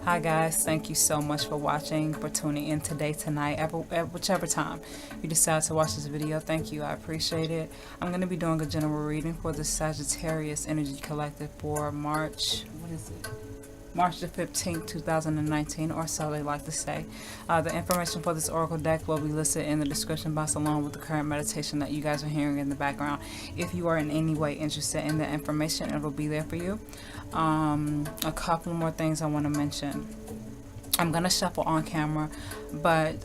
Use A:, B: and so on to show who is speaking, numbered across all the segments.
A: Hi guys, thank you so much for watching, for tuning in today, tonight, at whichever time you decide to watch this video. Thank you, I appreciate it. I'm going to be doing a general reading for the Sagittarius Energy Collective for March, March the 15th, 2019, or so they like to say. The information for this oracle deck will be listed in the description box along with the current meditation that you guys are hearing in the background. If you are in any way interested in that information, it will be there for you. A couple more things I want to mention. I'm going to shuffle on camera, but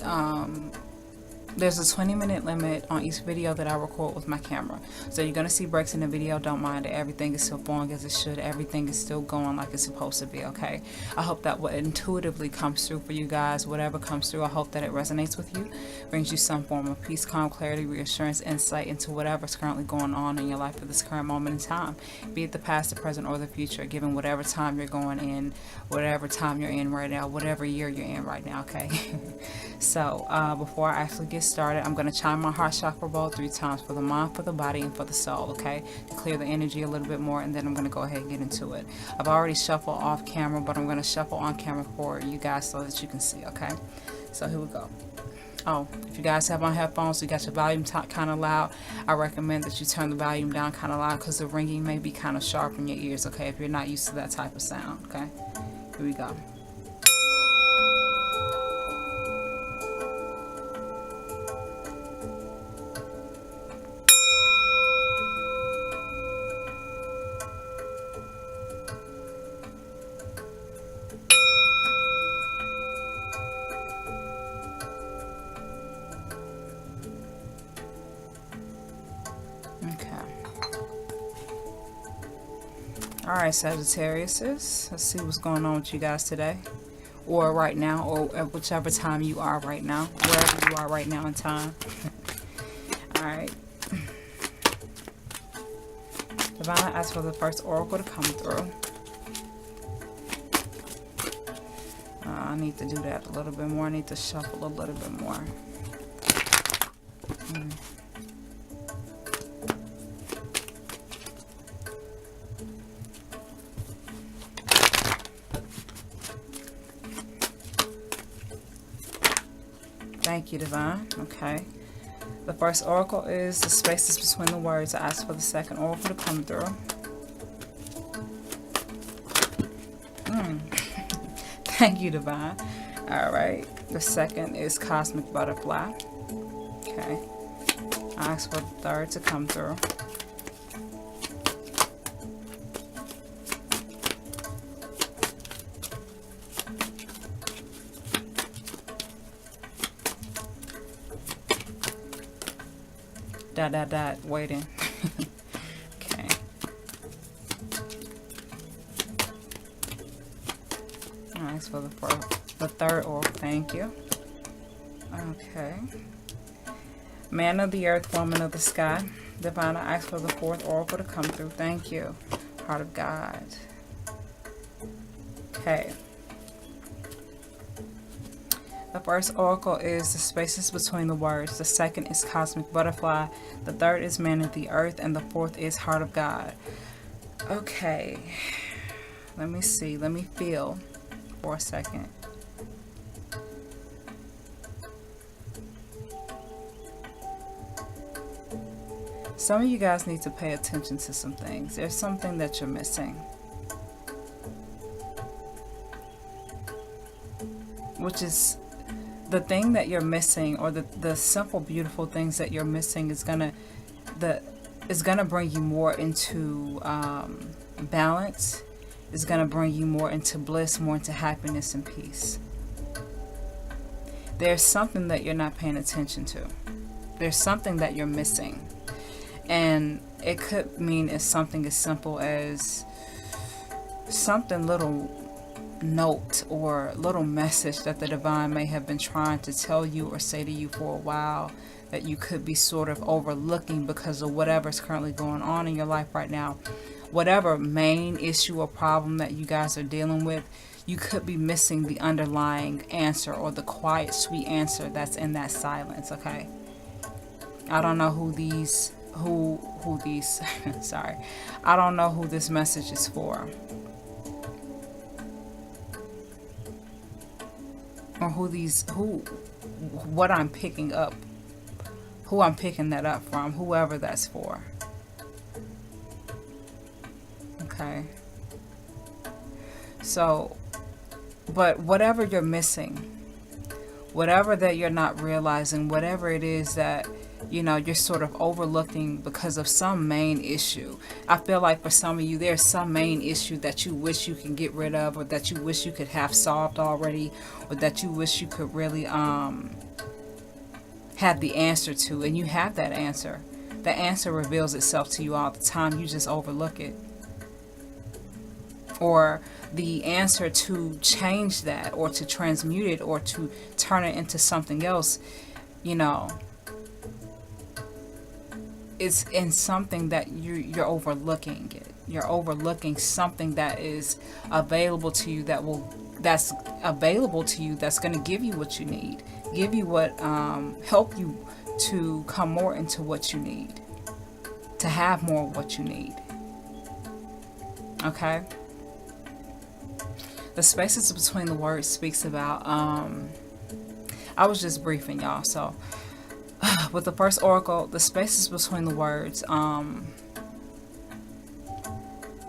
A: there's a 20-minute limit on each video that I record with my camera. So you're going to see breaks in the video. Don't mind it. Everything is still flowing as it should. Everything is still going like it's supposed to be, okay? I hope that what intuitively comes through for you guys, whatever comes through, I hope that it resonates with you, brings you some form of peace, calm, clarity, reassurance, insight into whatever's currently going on in your life at this current moment in time, be it the past, the present, or the future, given whatever time you're going in, whatever time you're in right now, whatever year you're in right now, okay? So before I actually get started, I'm going to chime my heart chakra bell 3 times for the mind, for the body, and for the soul, okay? To clear the energy a little bit more, and then I'm going to go ahead and get into it. I've already shuffled off camera, but I'm going to shuffle on camera for you guys so that you can see, okay? So here we go. Oh, if you guys have on headphones, you got your volume kind of loud, I recommend that you turn the volume down kind of loud because the ringing may be kind of sharp in your ears, okay? If you're not used to that type of sound, okay? Here we go. Alright, Sagittariuses, let's see what's going on with you guys today, or right now, or at whichever time you are right now, wherever you are right now in time. Alright. Divine, I ask for the first oracle to come through. I need to do that a little bit more. I need to shuffle a little bit more. Thank you, Divine. Okay. The first oracle is the spaces between the words. I asked for the second oracle to come through. Thank you, Divine. Alright. The second is Cosmic Butterfly. Okay. I asked for the third to come through. Waiting. Okay. Nice for the third oracle. Thank you. Okay. Man of the earth, woman of the sky. Divine, I ask for the fourth oracle to come through. Thank you. Heart of God. Okay. The first oracle is the spaces between the words. The second is Cosmic Butterfly. The third is Man of the Earth. And the fourth is Heart of God. Okay. Let me see. Let me feel for a second. Some of you guys need to pay attention to some things. There's something that you're missing, which is the thing that you're missing, or the simple beautiful things that you're missing is gonna bring you more into balance. Is gonna bring you more into bliss, more into happiness and peace. There's something that you're not paying attention to. There's something that you're missing, and it could mean it's something as simple as something little note or little message that the divine may have been trying to tell you or say to you for a while, that you could be sort of overlooking because of whatever's currently going on in your life right now. Whatever main issue or problem that you guys are dealing with, you could be missing the underlying answer, or the quiet sweet answer that's in that silence. Okay, I don't know who these sorry, I don't know who this message is for. or what I'm picking up, who I'm picking that up from, whoever that's for. Okay. So, but whatever you're missing, whatever that you're not realizing, whatever it is that, you know, you're sort of overlooking because of some main issue. I feel like for some of you, there's some main issue that you wish you can get rid of, or that you wish you could have solved already, or that you wish you could really have the answer to, and you have that answer. The answer reveals itself to you all the time. You just overlook it. Or the answer to change that, or to transmute it, or to turn it into something else, you know, it's in something that you're overlooking it. You're overlooking something that is available to you, that's available to you, that's going to give you what you need, give you what help you to come more into what you need, to have more of what you need. Okay. The spaces between the words speaks about, I was just briefing y'all, so with the first oracle, the spaces between the words,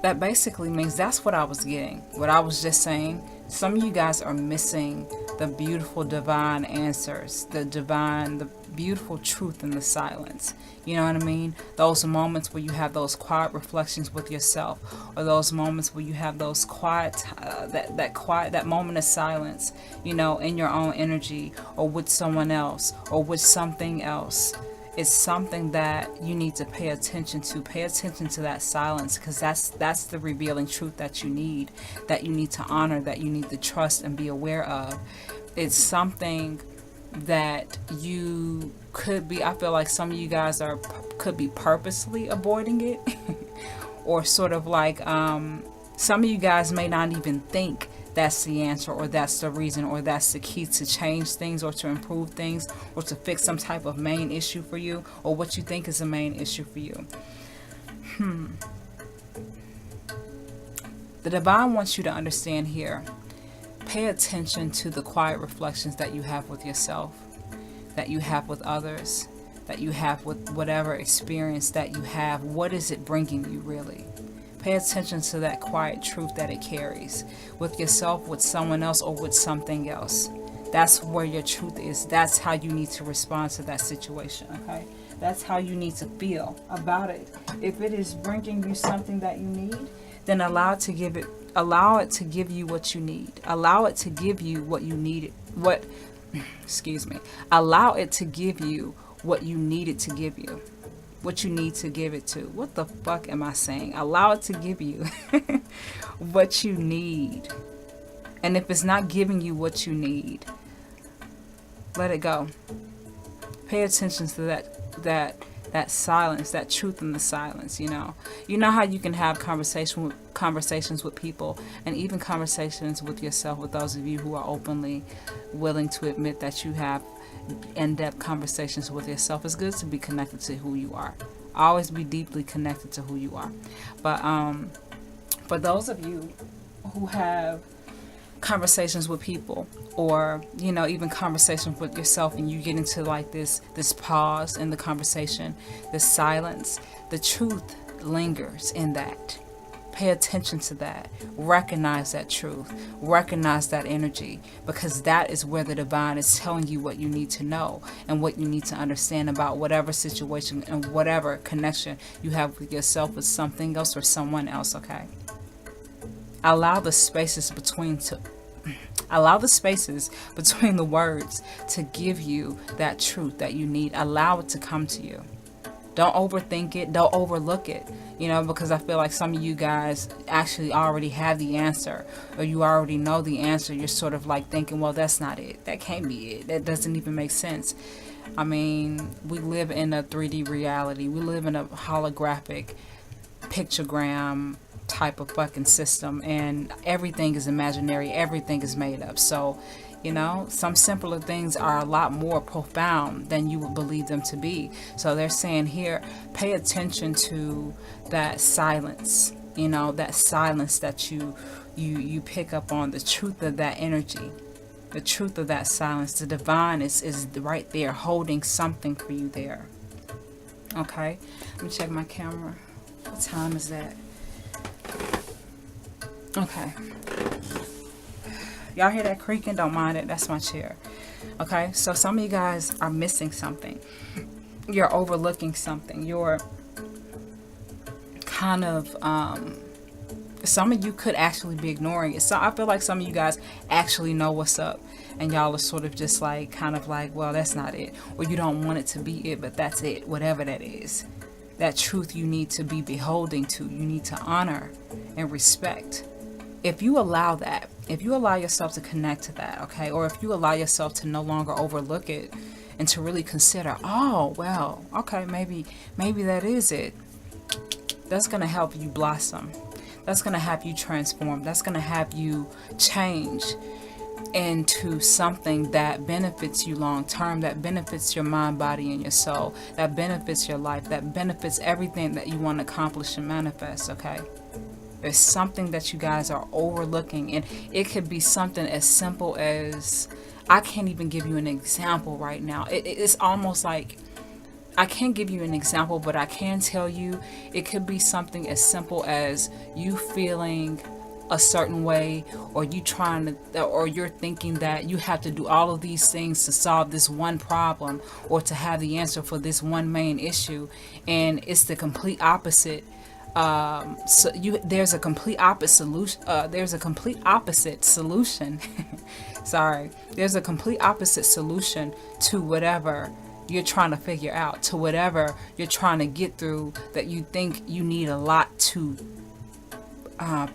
A: that basically means, that's what I was getting, what I was just saying. Some of you guys are missing the beautiful divine answers, the beautiful truth in the silence. You know what I mean? Those moments where you have those quiet reflections with yourself, or those moments where you have those quiet, that moment of silence, you know, in your own energy, or with someone else, or with something else. It's something that you need to pay attention to. Pay attention to that silence, because that's the revealing truth that you need to honor, that you need to trust and be aware of. It's something that you could be, I feel like some of you guys could be purposely avoiding it or sort of like some of you guys may not even think that's the answer, or that's the reason, or that's the key to change things, or to improve things, or to fix some type of main issue for you, or what you think is a main issue for you. The divine wants you to understand here. Pay attention to the quiet reflections that you have with yourself, that you have with others, that you have with whatever experience that you have. What is it bringing you really? Pay attention to that quiet truth that it carries with yourself, with someone else, or with something else. That's where your truth is. That's how you need to respond to that situation, okay? That's how you need to feel about it. If it is bringing you something that you need, then allow it to give you what you need. Allow it to give you what you need. Allow it to give you what you need it to give you. What you need to give it to. What the fuck am I saying? Allow it to give you what you need. And if it's not giving you what you need, let it go. Pay attention to that silence, that truth in the silence, you know. You know how you can have conversations with people, and even conversations with yourself, with those of you who are openly willing to admit that you have in-depth conversations with yourself. It's good to be connected to who you are. Always be deeply connected to who you are. But for those of you who have conversations with people, or you know, even conversations with yourself, and you get into like this pause in the conversation, this silence, the truth lingers in that. Pay attention to that. Recognize that truth. Recognize that energy, because that is where the divine is telling you what you need to know and what you need to understand about whatever situation and whatever connection you have with yourself, with something else, or someone else, okay? Allow the spaces between the words to give you that truth that you need. Allow it to come to you. Don't overthink it. Don't overlook it. You know, because I feel like some of you guys actually already have the answer, or you already know the answer. You're sort of like thinking, well, that's not it. That can't be it. That doesn't even make sense. I mean, we live in a 3D reality. We live in a holographic pictogram type of fucking system, and everything is imaginary. Everything is made up. So, you know, some simpler things are a lot more profound than you would believe them to be. So they're saying here, pay attention to that silence, you know, that silence that you pick up on, the truth of that energy. The truth of that silence. The divine is right there holding something for you there. Okay, let me check my camera. What time is that? Okay. Y'all hear that creaking? Don't mind it. That's my chair. Okay, so some of you guys are missing something. You're overlooking something. You're kind of, some of you could actually be ignoring it. So I feel like some of you guys actually know what's up. And y'all are sort of just like, kind of like, well, that's not it. Or you don't want it to be it, but that's it. Whatever that is. That truth you need to be beholding to. You need to honor and respect. If you allow that, if you allow yourself to connect to that, okay, or if you allow yourself to no longer overlook it and to really consider, oh, well, okay, maybe that is it. That's going to help you blossom. That's going to have you transform. That's going to have you change into something that benefits you long term, that benefits your mind, body, and your soul, that benefits your life, that benefits everything that you want to accomplish and manifest, okay? There's something that you guys are overlooking, and it could be something as simple as, I can't even give you an example right now. It's almost like, I can't give you an example, but I can tell you it could be something as simple as you feeling a certain way, or you trying to, or you're thinking that you have to do all of these things to solve this one problem or to have the answer for this one main issue, and it's the complete opposite. There's a complete opposite solution. There's a complete opposite solution. Sorry, there's a complete opposite solution to whatever you're trying to figure out, to whatever you're trying to get through, that you think you need a lot to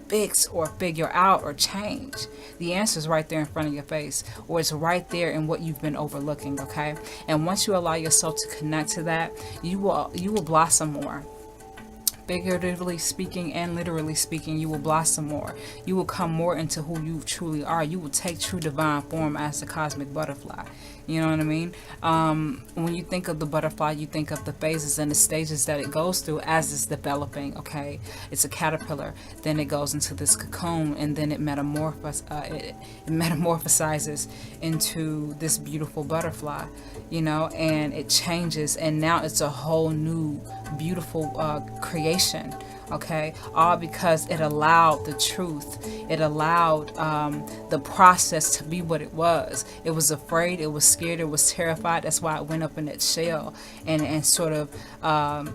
A: fix or figure out or change. The answer is right there in front of your face, or it's right there in what you've been overlooking. Okay, and once you allow yourself to connect to that, you will blossom more. Figuratively speaking and literally speaking, you will blossom more. You will come more into who you truly are. You will take true divine form as the cosmic butterfly. You know what I mean? When you think of the butterfly, you think of the phases and the stages that it goes through as it's developing. Okay, it's a caterpillar, then it goes into this cocoon, and then it metamorphosizes into this beautiful butterfly. You know, and it changes, and now it's a whole new beautiful creation. Okay, all because it allowed the truth, it allowed the process to be what it was. It was afraid, it was scared, it was terrified. That's why it went up in its shell and sort of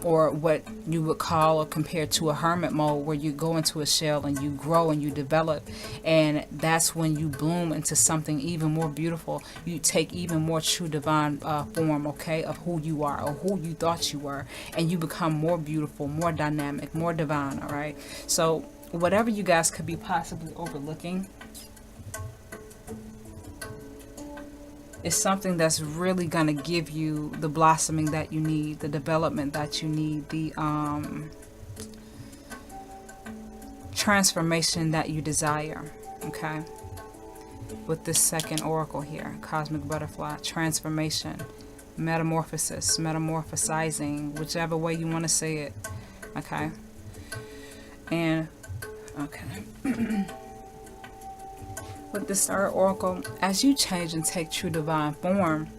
A: or what you would call or compare to a hermit mode, where you go into a shell and you grow and you develop, and that's when you bloom into something even more beautiful. You take even more true divine form, okay, of who you are or who you thought you were, and you become more beautiful, more dynamic, more divine. All right, so whatever you guys could be possibly overlooking is something that's really gonna give you the blossoming that you need, the development that you need, the transformation that you desire. Okay, with this second oracle here, cosmic butterfly, transformation, metamorphosis, metamorphosizing, whichever way you want to say it. Okay, and okay. With this third oracle, as you change and take true divine form,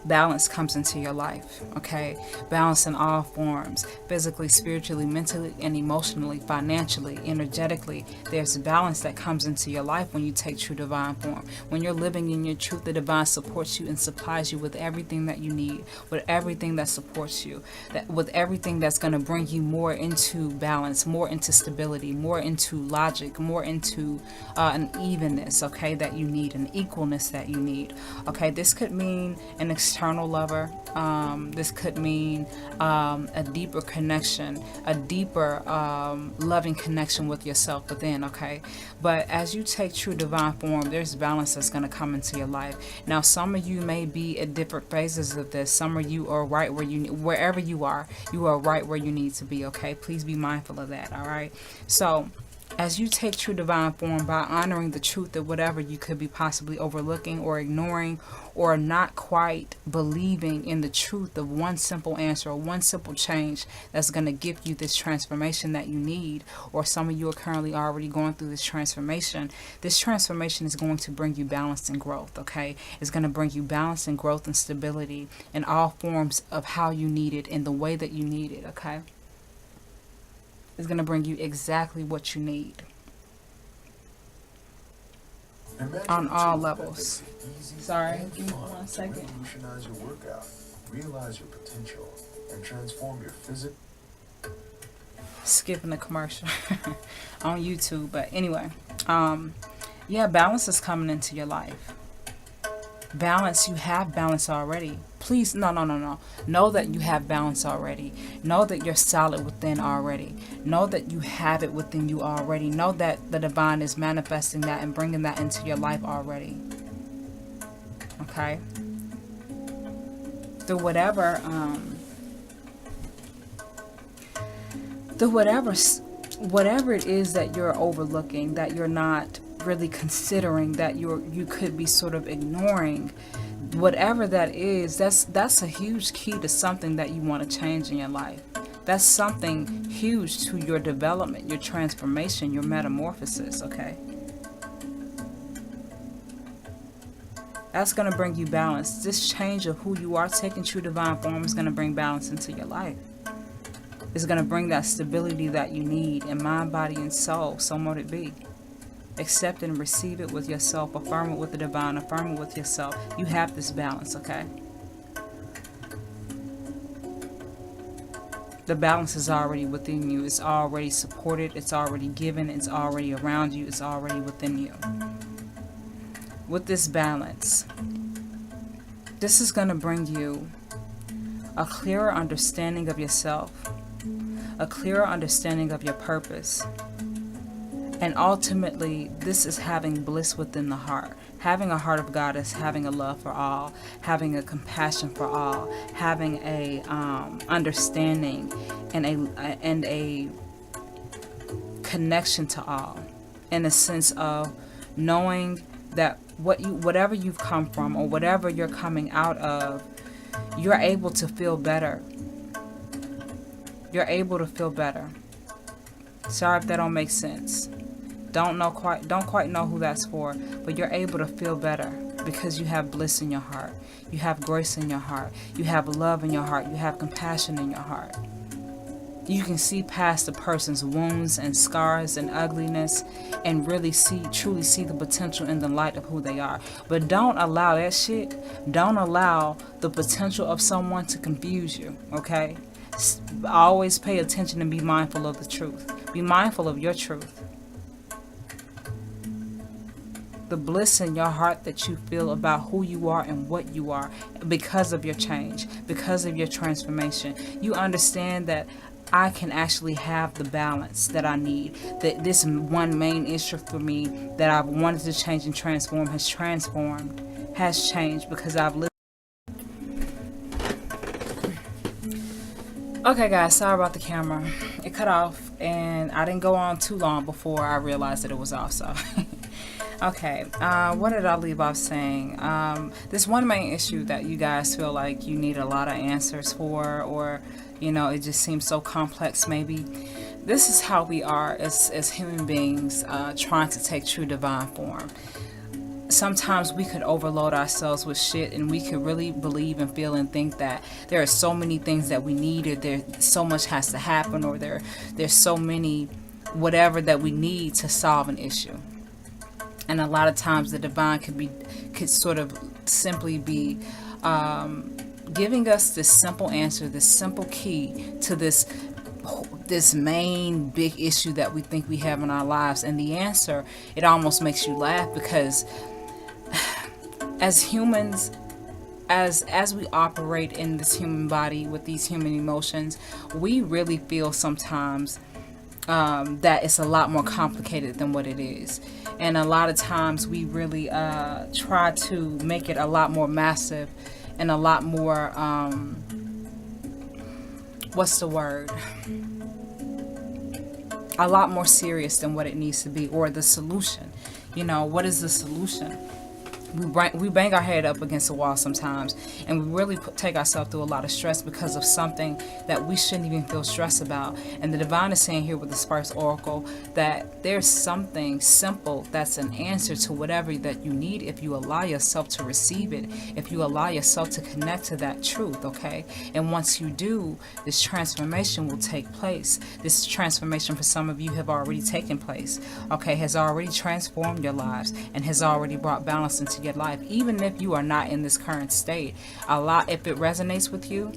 A: balance comes into your life. Okay, balance in all forms, physically, spiritually, mentally, and emotionally, financially, energetically. There's balance that comes into your life when you take true divine form. When you're living in your truth, the divine supports you and supplies you with everything that you need, with everything that supports you, with everything that's going to bring you more into balance, more into stability, more into logic, more into an evenness, okay, that you need, an equalness that you need. Okay, this could mean an external lover. This could mean a deeper connection, a deeper loving connection with yourself within. Okay, but as you take true divine form, there's balance that's going to come into your life. Now, some of you may be at different phases of this. Some of you are right where wherever you are right where you need to be. Okay, please be mindful of that. All right, so As you take true divine form by honoring the truth of whatever you could be possibly overlooking or ignoring or not quite believing in the truth of one simple answer or one simple change that's going to give you this transformation that you need, or some of you are currently already going through this transformation. This transformation is going to bring you balance and growth, okay? It's going to bring you balance and growth and stability in all forms of how you need it, in the way that you need it, okay? Is going to bring you exactly what you need on all levels. Sorry, give me 1 second.
B: Revolutionize your workout, realize your potential, and transform your physical.
A: Skipping the commercial on YouTube, but anyway, yeah, balance is coming into your life. Balance, you have balance already. Please, no. Know that you have balance already. Know that you're solid within already. Know that you have it within you already. Know that the divine is manifesting that and bringing that into your life already. Okay? Through whatever it is that you're overlooking, that you're not really considering, that you could be sort of ignoring, whatever that is, that's a huge key to something that you want to change in your life. That's something huge to your development, your transformation, your metamorphosis, okay? That's going to bring you balance. This change of who you are, taking true divine form, is going to bring balance into your life. It's going to bring that stability that you need in mind, body, and soul. So mote it be. Accept and receive it with yourself. Affirm it with the divine. Affirm it with yourself. You have this balance, okay? The balance is already within you. It's already supported. It's already given. It's already around you. It's already within you. With this balance, this is going to bring you a clearer understanding of yourself, a clearer understanding of your purpose. And ultimately, this is having bliss within the heart. Having a heart of God is having a love for all, having a compassion for all, having a understanding and a connection to all, in a sense of knowing that whatever you've come from or whatever you're coming out of, you're able to feel better. You're able to feel better. Sorry if that don't make sense. Don't quite know who that's for, but you're able to feel better because you have bliss in your heart. You have grace in your heart. You have love in your heart. You have compassion in your heart. You can see past the person's wounds and scars and ugliness and really truly see the potential in the light of who they are. But don't allow that shit. Don't allow the potential of someone to confuse you, okay? Always pay attention and be mindful of the truth. Be mindful of your truth. The bliss in your heart that you feel about who you are and what you are because of your change, because of your transformation. You understand that I can actually have the balance that I need. That this one main issue for me that I've wanted to change and transform has changed because I've lived. Okay guys, sorry about the camera. It cut off and I didn't go on too long before I realized that it was off, so. Okay, what did I leave off saying? This one main issue that you guys feel like you need a lot of answers for, or, you know, it just seems so complex maybe. This is how we are as human beings trying to take true divine form. Sometimes we could overload ourselves with shit and we could really believe and feel and think that there are so many things that we need, or there so much has to happen, or there's so many whatever that we need to solve an issue. And a lot of times the divine could sort of simply be giving us this simple answer, this simple key to this main big issue that we think we have in our lives. And the answer, it almost makes you laugh, because as humans, as we operate in this human body with these human emotions, we really feel sometimes that it's a lot more complicated than what it is. And a lot of times we really try to make it a lot more massive and a lot more, what's the word? a lot more serious than what it needs to be, or the solution. You know, what is the solution? We bang our head up against the wall sometimes, and we really take ourselves through a lot of stress because of something that we shouldn't even feel stressed about. And the divine is saying here with this first oracle that there's something simple that's an answer to whatever that you need if you allow yourself to receive it, if you allow yourself to connect to that truth, okay? And once you do, this transformation will take place. This transformation for some of you have already taken place, okay, has already transformed your lives and has already brought balance into your life. Even if you are not in this current state, if it resonates with you,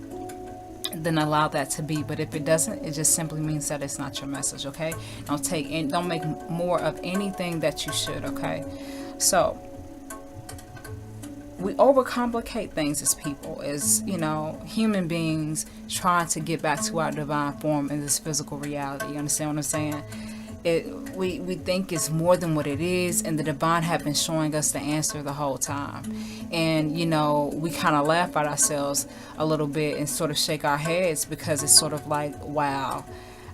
A: then allow that to be. But if it doesn't, it just simply means that it's not your message, okay? Don't make more of anything that you should, okay? So we overcomplicate things as people, as, you know, human beings trying to get back to our divine form in this physical reality. You understand what I'm saying? We think it's more than what it is, and the divine have been showing us the answer the whole time. And, you know, we kind of laugh at ourselves a little bit and sort of shake our heads, because it's sort of like, wow,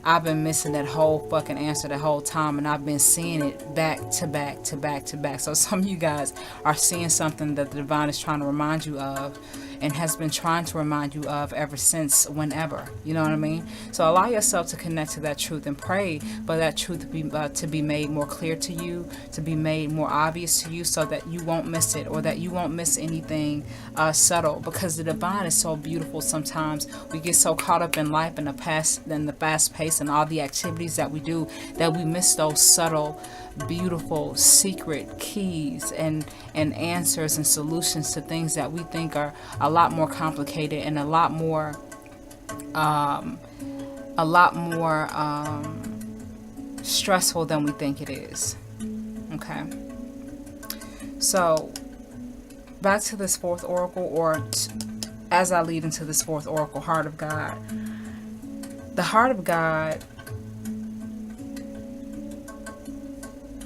A: I've been missing that whole fucking answer the whole time, and I've been seeing it back to back to back to back. So some of you guys are seeing something that the divine is trying to remind you of, and has been trying to remind you of ever since whenever. You know what I mean? So allow yourself to connect to that truth and pray for that truth to be made more clear to you, to be made more obvious to you, so that you won't miss it, or that you won't miss anything subtle. Because the divine is so beautiful. Sometimes we get so caught up in life and the fast pace and all the activities that we do, that we miss those subtle, beautiful, secret keys and answers and solutions to things that we think are a lot more complicated and a lot more stressful than we think it is. Okay, so back to this fourth oracle, or as I lead into this fourth oracle, Heart of God. The Heart of God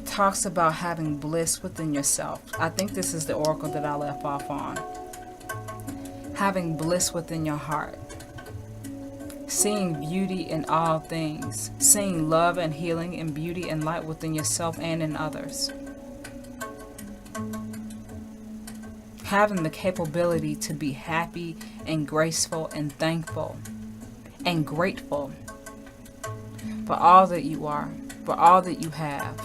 A: talks about having bliss within yourself. I think this is the oracle that I left off on. Having bliss within your heart. Seeing beauty in all things. Seeing love and healing and beauty and light within yourself and in others. Having the capability to be happy and graceful and thankful and grateful for all that you are, for all that you have,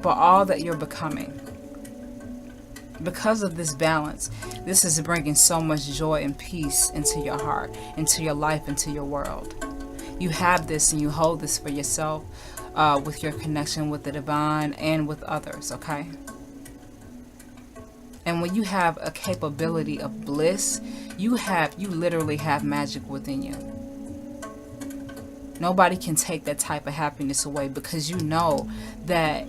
A: for all that you're becoming. Because of this balance, this is bringing so much joy and peace into your heart, into your life, into your world. You have this and you hold this for yourself, with your connection with the divine and with others, okay? And when you have a capability of bliss, you literally have magic within you. Nobody can take that type of happiness away, because you know that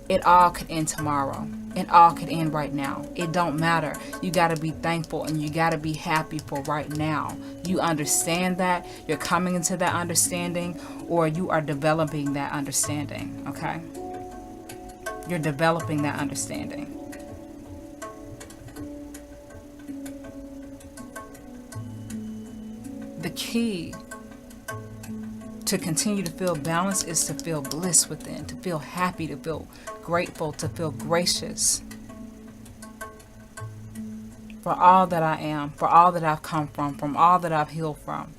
A: it all could end tomorrow. It all could end right now. It don't matter. You got to be thankful and you got to be happy for right now. You understand that. You're coming into that understanding, or you are developing that understanding, okay? You're developing that understanding. The key to continue to feel balance is to feel bliss within, to feel happy, to feel grateful, to feel gracious for all that I am, for all that I've come from all that I've healed from.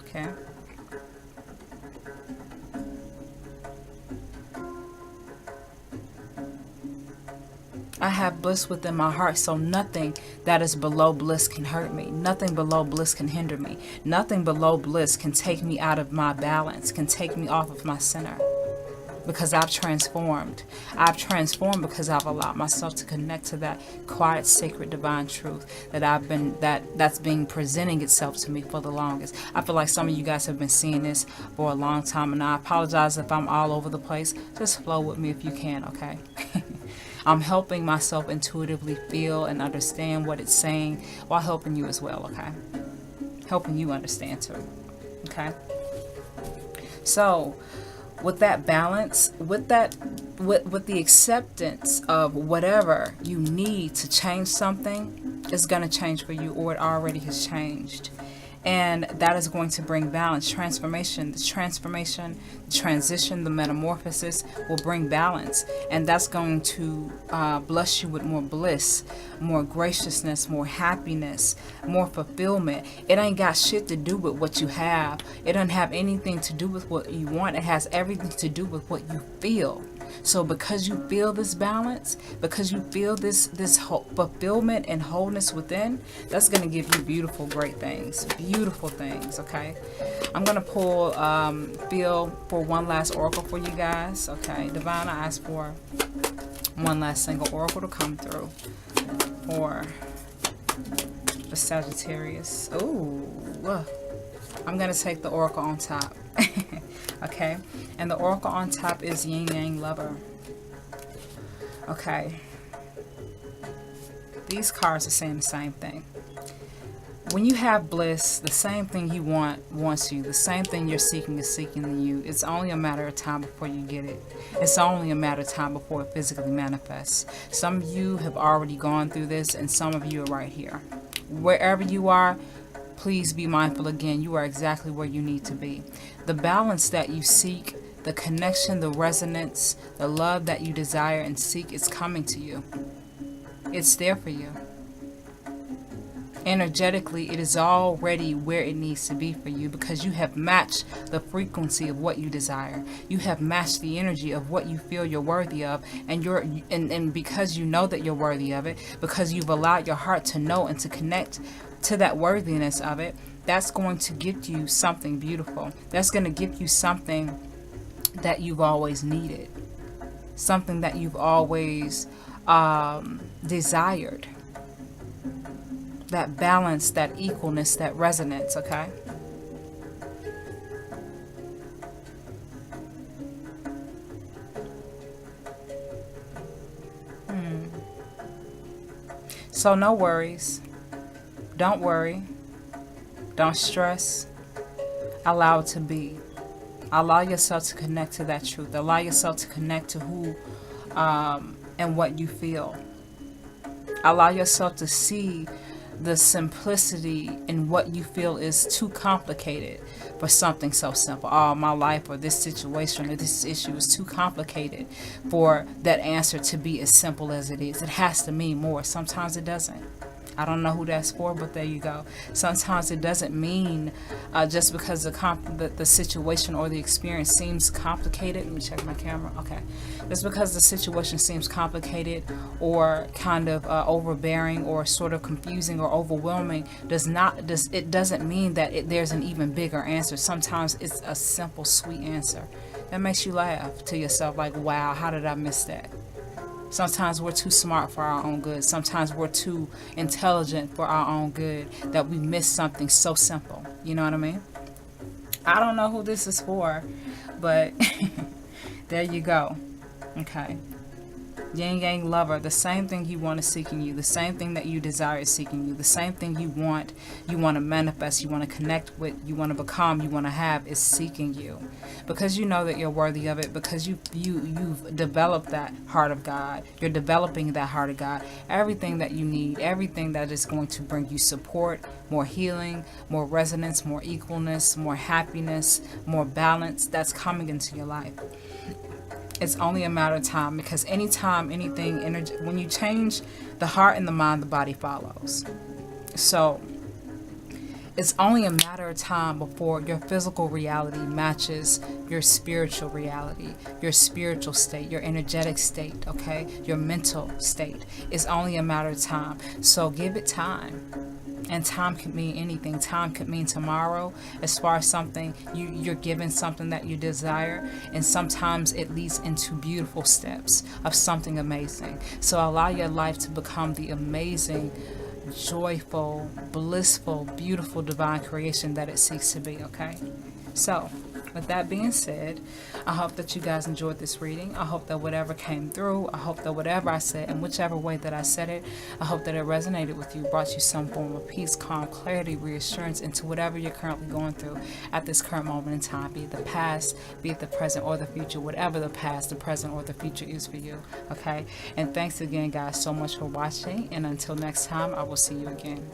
A: Okay. I have bliss within my heart, so nothing that is below bliss can hurt me. Nothing below bliss can hinder me. Nothing below bliss can take me out of my balance, can take me off of my center. Because I've transformed. I've transformed because I've allowed myself to connect to that quiet, sacred, divine truth that's been presenting itself to me for the longest. I feel like some of you guys have been seeing this for a long time, and I apologize if I'm all over the place. Just flow with me if you can, okay? I'm helping myself intuitively feel and understand what it's saying, while helping you as well, okay? Helping you understand too, okay? So, with that balance, with the acceptance of whatever you need to change something, is going to change for you, or it already has changed. And that is going to bring balance, transformation. The transformation, the transition, the metamorphosis will bring balance. And that's going to bless you with more bliss, more graciousness, more happiness, more fulfillment. It ain't got shit to do with what you have. It doesn't have anything to do with what you want. It has everything to do with what you feel. So because you feel this balance, because you feel this fulfillment and wholeness within, that's going to give you beautiful, great things. Beautiful things, okay? I'm going to pull, feel for one last oracle for you guys, okay? Divine, I ask for one last single oracle to come through for the Sagittarius. Ooh, I'm going to take the oracle on top. Okay, and the oracle on top is Yin Yang Lover. Okay, these cards are saying the same thing. When you have bliss, the same thing you want wants you. The same thing you're seeking is seeking you. It's only a matter of time before you get it. It's only a matter of time before it physically manifests. Some of you have already gone through this, and some of you are right here. Wherever you are, please be mindful again, you are exactly where you need to be. The balance that you seek, the connection, the resonance, the love that you desire and seek is coming to you. It's there for you. Energetically, it is already where it needs to be for you because you have matched the frequency of what you desire. You have matched the energy of what you feel you're worthy of, and because you know that you're worthy of it, because you've allowed your heart to know and to connect to that worthiness of it, that's going to give you something beautiful. That's going to give you something that you've always needed, something that you've always desired. That balance, that equalness, that resonance, okay? So no worries. Don't worry. Don't stress. Allow it to be. Allow yourself to connect to that truth. Allow yourself to connect to who and what you feel. Allow yourself to see the simplicity in what you feel is too complicated for something so simple. Oh, my life or this situation or this issue is too complicated for that answer to be as simple as it is. It has to mean more. Sometimes it doesn't. I don't know who that's for, but there you go. Sometimes it doesn't mean just because the situation or the experience seems complicated. Let me check my camera. Okay. Just because the situation seems complicated or kind of overbearing or sort of confusing or overwhelming it doesn't mean that there's an even bigger answer. Sometimes it's a simple, sweet answer that makes you laugh to yourself like, wow, how did I miss that? Sometimes we're too smart for our own good. Sometimes we're too intelligent for our own good that we miss something so simple. You know what I mean? I don't know who this is for, but there you go. Okay. Yin Yang Lover, the same thing you want is seeking you. The same thing that you desire is seeking you. The same thing you want to manifest, you want to connect with, you want to become, you want to have is seeking you. Because you know that you're worthy of it, because you've developed that heart of God. You're developing that heart of God. Everything that you need, everything that is going to bring you support, more healing, more resonance, more equalness, more happiness, more balance, that's coming into your life. It's only a matter of time, because anytime when you change the heart and the mind, the body follows. So it's only a matter of time before your physical reality matches your spiritual reality, your spiritual state, your energetic state, okay? Your mental state. It's only a matter of time. So give it time. And time could mean anything. Time could mean tomorrow, as far as something you're given something that you desire, and sometimes it leads into beautiful steps of something amazing. So allow your life to become the amazing, joyful, blissful, beautiful divine creation that it seeks to be, okay? So with that being said, I hope that you guys enjoyed this reading. I hope that whatever came through, I hope that whatever I said, in whichever way that I said it, I hope that it resonated with you, brought you some form of peace, calm, clarity, reassurance into whatever you're currently going through at this current moment in time, be it the past, be it the present or the future, whatever the past, the present, or the future is for you, okay? And thanks again, guys, so much for watching, and until next time, I will see you again.